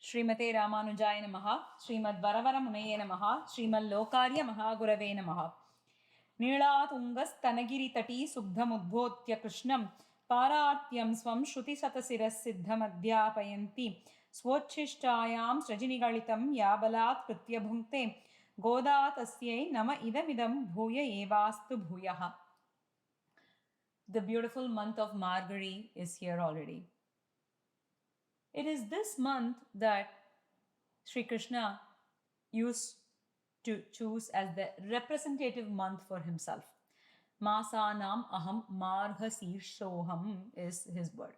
Srimathe Ramanujaya Namaha, Srimad Varavaramunaya Namaha, Srimal Lokarya Mahagurave Namaha. Neelatungas Tanagiri Tati Subdhamudbhotya Krishnam Parartyam Swam Shruti Satasiras Siddhamadhyapayanti Swachishchayam Srajinigalitam Yabalat Kritya Bhunkte Godatasye Nama Idamidam Bhuya Evastu Bhuyaha. The beautiful month of Margazhi is here already. It is this month that Sri Krishna used to choose as the representative month for himself. Masanam aham marghashirshoham is his word.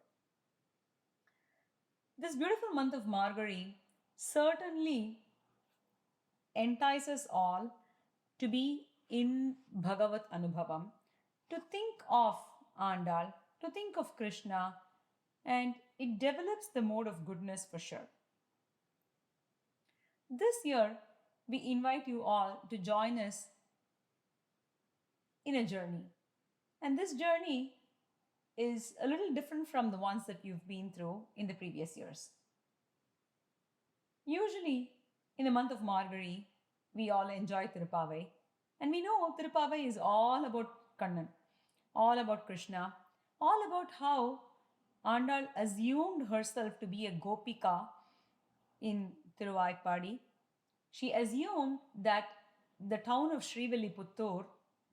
This beautiful month of Margazhi certainly entices all to be in Bhagavat Anubhavam, to think of Andal, to think of Krishna, and it develops the mode of goodness for sure. This year, we invite you all to join us in a journey. And this journey is a little different from the ones that you've been through in the previous years. Usually, in the month of Margazhi, we all enjoy Tiruppavai. And we know Tiruppavai is all about Kannan, all about Krishna, all about how Andal assumed herself to be a Gopika in Thiruppavai. She assumed that the town of Srivilliputturu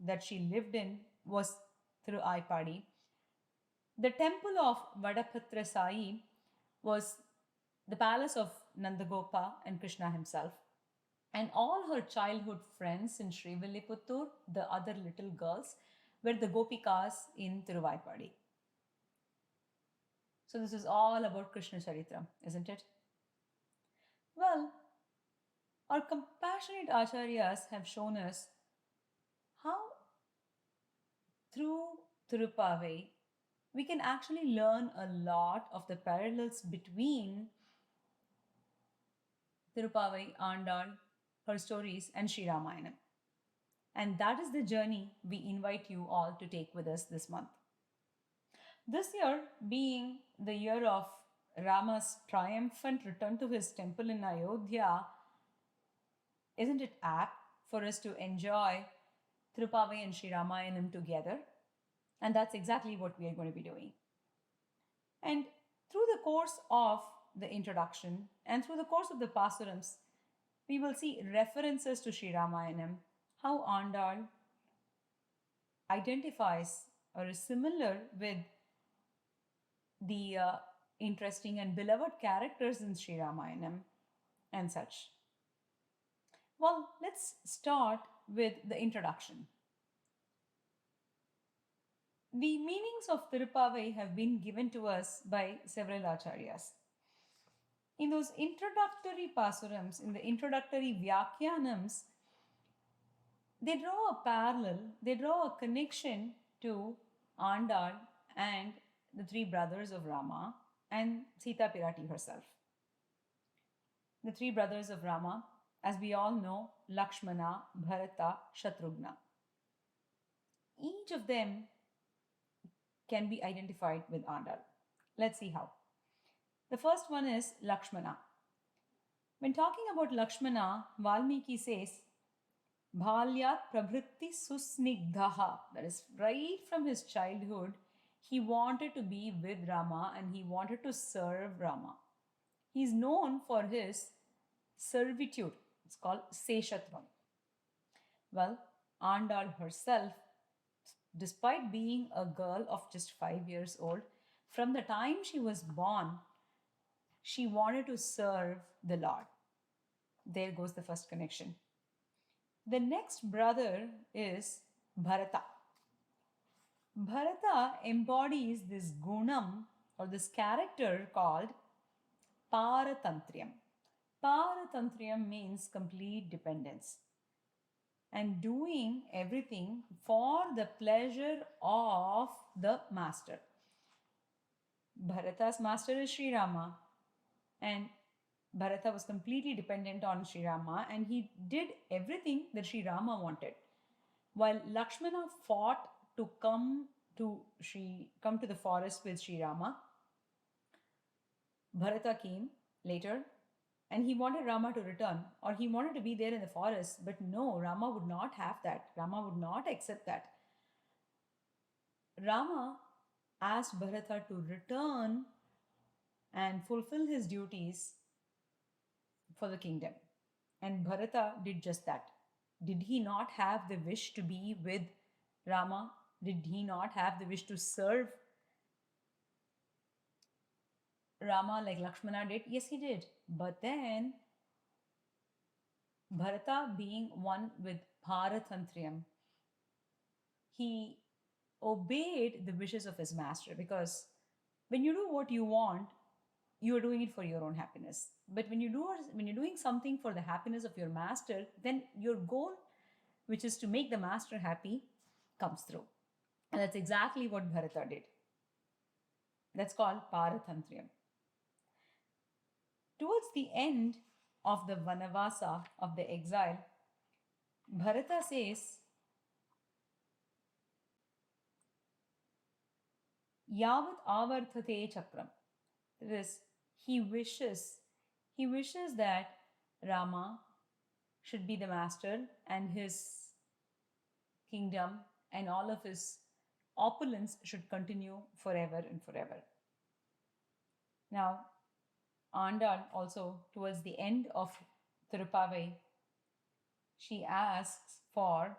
that she lived in was Thiruppavai. The temple of Vadapatra Sai was the palace of Nandagopa and Krishna himself. And all her childhood friends in Srivilliputturu, the other little girls, were the Gopikas in Thiruppavai. So this is all about Krishna Charitram, isn't it? Well, our compassionate Acharyas have shown us how through Tiruppavai we can actually learn a lot of the parallels between Tiruppavai, Andal, her stories, and Sri Ramayanam. And that is the journey we invite you all to take with us this month. This year being the year of Rama's triumphant return to his temple in Ayodhya, isn't it apt for us to enjoy Tiruppavai and Sri Ramayanam together? And that's exactly what we are going to be doing. And through the course of the introduction and through the course of the Pasurams, we will see references to Sri Ramayanam, how Andal identifies or is similar with the interesting and beloved characters in Sri Ramayanam and such. Well, let's start with the introduction. The meanings of Tiruppavai have been given to us by several Acharyas. In those introductory pasurams, in the introductory Vyakyanams, they draw a parallel, they draw a connection to Andal and the three brothers of Rama and Sita Piratti herself. The three brothers of Rama, as we all know, Lakshmana, Bharata, Shatrughna. Each of them can be identified with Andal. Let's see how. The first one is Lakshmana. When talking about Lakshmana, Valmiki says, Bhalyat prabhritti susnigdhaha. That is, right from his childhood, he wanted to be with Rama and he wanted to serve Rama. He is known for his servitude. It's called Seshatvam. Well, Andal herself, despite being a girl of just 5 years old, from the time she was born, she wanted to serve the Lord. There goes the first connection. The next brother is Bharata. Bharata embodies this gunam or this character called Paratantriyam. Paratantriyam means complete dependence and doing everything for the pleasure of the master. Bharata's master is Sri Rama, and Bharata was completely dependent on Sri Rama and he did everything that Sri Rama wanted. While Lakshmana fought to come to the forest with Sri Rama, Bharata came later And he wanted Rama to return, or he wanted to be there in the forest, but no, Rama would not have that. Rama would not accept that. Rama asked Bharata to return and fulfill his duties for the kingdom. And Bharata did just that. Did he not have the wish to be with Rama? Did he not have the wish to serve Rama like Lakshmana did? Yes, he did. But then, Bharata being one with Paratantriyam, he obeyed the wishes of his master, because when you do what you want, you are doing it for your own happiness. But when you're doing something for the happiness of your master, then your goal, which is to make the master happy, comes through. And that's exactly what Bharata did. That's called Paratantriyam. Towards the end of the Vanavasa, of the exile, Bharata says, Yavat avarthate chakram. That is, he wishes that Rama should be the master and his kingdom and all of his opulence should continue forever and forever. Now, Andal also, towards the end of Tiruppavai, she asks for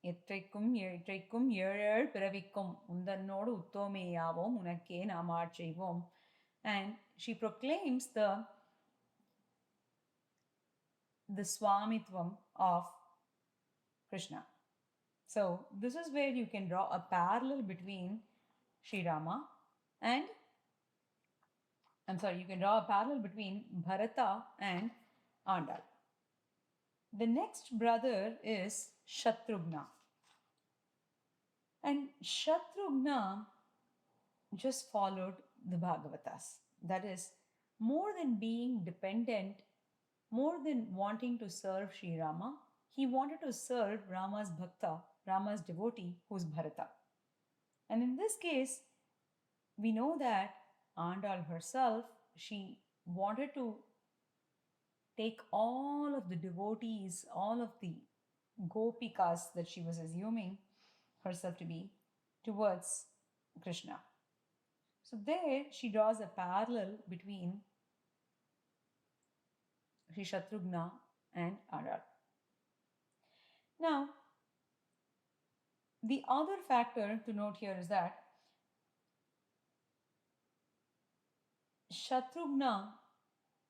எற்றைக்கும் ஏழேழ் பிறவிக்கும் உந்தன்னோடு உத்தோமேயாவோம் உனக்கே நாம் ஆட்செய்வோம். And she proclaims the Swamitvam of Krishna. So this is where you can draw a parallel between Sri Rama and you can draw a parallel between Bharata and Andal. The next brother is Shatrughna. And Shatrughna just followed the Bhagavatas. That is, more than being dependent, more than wanting to serve Sri Rama, he wanted to serve Rama's bhakta, Rama's devotee, who's Bharata. And in this case, we know that Andal herself, she wanted to take all of the devotees, all of the gopikas that she was assuming herself to be, towards Krishna. So there she draws a parallel between Sri Shatrughna and Andal. Now, the other factor to note here is that Shatrughna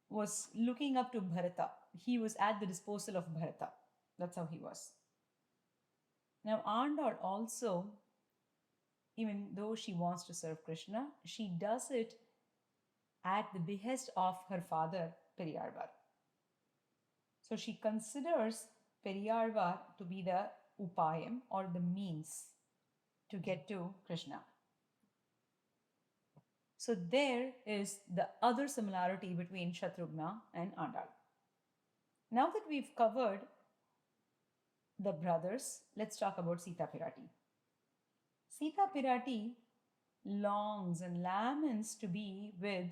was looking up to Bharata. He was at the disposal of Bharata. That's how he was. Now, Andal also, even though she wants to serve Krishna, she does it at the behest of her father, Periyarvar. So she considers Periyarvar to be the upayam, or the means to get to Krishna. So there is the other similarity between Shatrughna and Andal. Now that we've covered the brothers, let's talk about Sita Piratti. Sita Piratti longs and laments to be with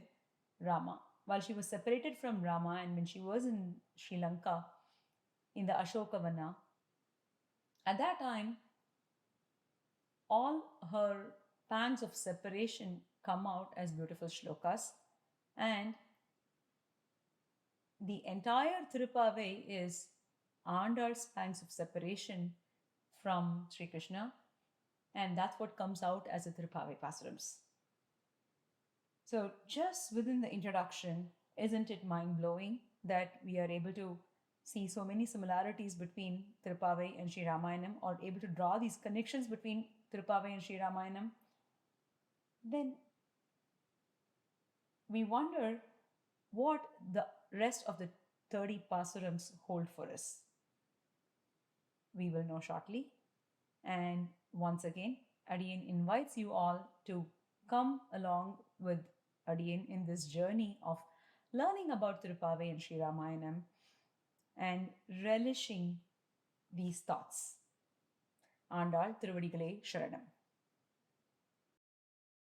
Rama. While she was separated from Rama and when she was in Sri Lanka, in the Ashokavana, at that time, all her pangs of separation come out as beautiful shlokas, and the entire Tiruppavai is Andal's pangs of separation from Sri Krishna, and that's what comes out as the Thiruppavai Pasurams. So just within the introduction, isn't it mind-blowing that we are able to see so many similarities between Tiruppavai and Sri Ramayanam, or able to draw these connections between Tiruppavai and Sri Ramayanam? Then we wonder what the rest of the 30 Pasurams hold for us. We will know shortly. And once again, Adiyen invites you all to come along with Adiyen in this journey of learning about Tiruppavai and Sri Ramayanam and relishing these thoughts. Andal Tiruvadigalai Sharanam.